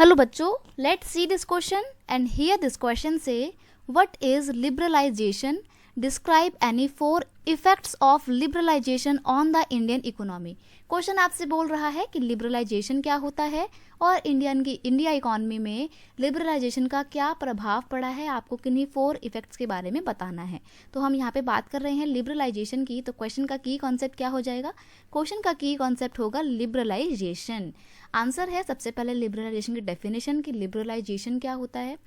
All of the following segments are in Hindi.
Hello बच्चों, let's see this question and here this question say what is liberalization? Describe any four effects of liberalization on the Indian economy. Question आपसे बोल रहा है कि लिबरलाइजेशन क्या होता है और इंडिया इकोनॉमी में लिबरलाइजेशन का क्या प्रभाव पड़ा है, आपको किन्हीं 4 इफेक्ट्स के बारे में बताना है। तो हम यहाँ पे बात कर रहे हैं लिबरलाइजेशन की, तो क्वेश्चन का की कॉन्सेप्ट क्या हो जाएगा? क्वेश्चन का की कॉन्सेप्ट होगा लिबरलाइजेशन। आंसर है सबसे पहले लिबरलाइजेशन की डेफिनेशन कि लिबरलाइजेशन क्या होता है।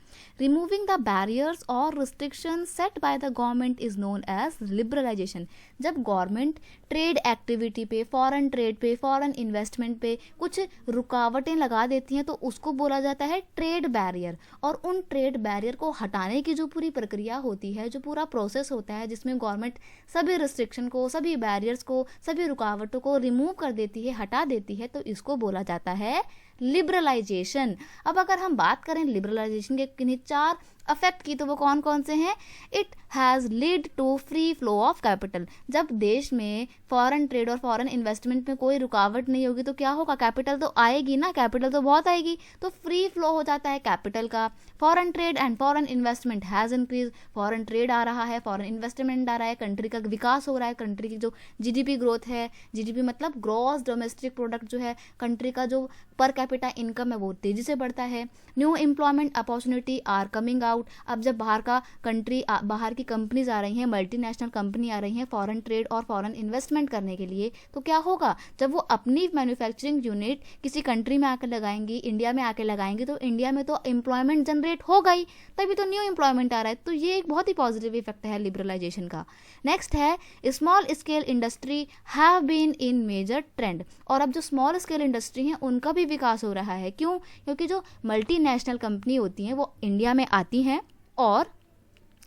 रिमूविंग द बैरियर्स और restriction set by the government is known as liberalisation. जब गवर्नमेंट ट्रेड एक्टिविटी पे, फॉरेन ट्रेड पे, फॉरेन इन्वेस्टमेंट पे कुछ रुकावटें लगा देती हैं तो उसको बोला जाता है ट्रेड बैरियर। और उन ट्रेड बैरियर को हटाने की जो पूरी प्रक्रिया होती है, जो पूरा प्रोसेस होता है, जिसमें गवर्नमेंट सभी रिस्ट्रिक्शन को, सभी बैरियर्स को, सभी रुकावटों को रिमूव कर देती है, हटा देती है, तो इसको बोला जाता है लिबरलाइजेशन। अब अगर हम बात करें लिबरलाइजेशन के किन्हीं 4 अफेक्ट की, तो वो कौन कौन से हैं? It has lead to free flow of capital. जब देश में फॉरेन ट्रेड और फॉरेन इन्वेस्टमेंट में कोई रुकावट नहीं होगी तो क्या होगा? कैपिटल तो आएगी ना, कैपिटल तो बहुत आएगी, तो फ्री फ्लो हो जाता है कैपिटल का। Foreign trade and foreign investment has increase. Foreign trade आ रहा है, फॉरेन इन्वेस्टमेंट आ रहा है, कंट्री का विकास हो रहा है, कंट्री की जो जीडीपी ग्रोथ है, जीडीपी मतलब ग्रॉस डोमेस्टिक प्रोडक्ट जो है, कंट्री का जो पर कैपिटा इनकम है वो तेजी से बढ़ता है। New employment opportunity are coming out. अब जब बाहर की कंपनीज आ रही हैं, मल्टीनेशनल कंपनी आ रही हैं फॉरेन ट्रेड और फॉरेन इन्वेस्टमेंट करने के लिए, तो क्या होगा? जब वो अपनी मैन्युफैक्चरिंग यूनिट किसी कंट्री में आकर लगाएंगी, इंडिया में आकर लगाएंगी, तो इंडिया में तो एम्प्लॉयमेंट जनरेट होगा ही, तभी तो न्यू एम्प्लॉयमेंट आ रहा है। तो ये एक बहुत ही पॉजिटिव इफेक्ट है लिबरलाइजेशन का। नेक्स्ट है small scale industry have been in major trend. और अब जो स्मॉल स्केल इंडस्ट्री है उनका भी विकास हो रहा है। क्यों? क्योंकि जो मल्टीनेशनल कंपनी होती हैं वो इंडिया में आती हैं और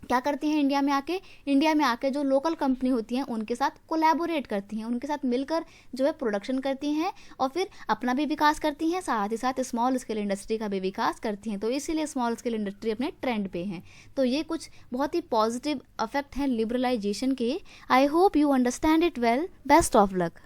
क्या करती हैं? इंडिया में आके जो लोकल कंपनी होती हैं उनके साथ कोलैबोरेट करती हैं, उनके साथ मिलकर जो है प्रोडक्शन करती हैं और फिर अपना भी विकास करती हैं, साथ ही साथ स्मॉल स्केल इंडस्ट्री का भी विकास करती हैं। तो इसीलिए स्मॉल स्केल इंडस्ट्री अपने ट्रेंड पे हैं। तो ये कुछ बहुत ही पॉजिटिव इफेक्ट हैं लिबरलाइजेशन के। I hope you understand it well. Best of luck.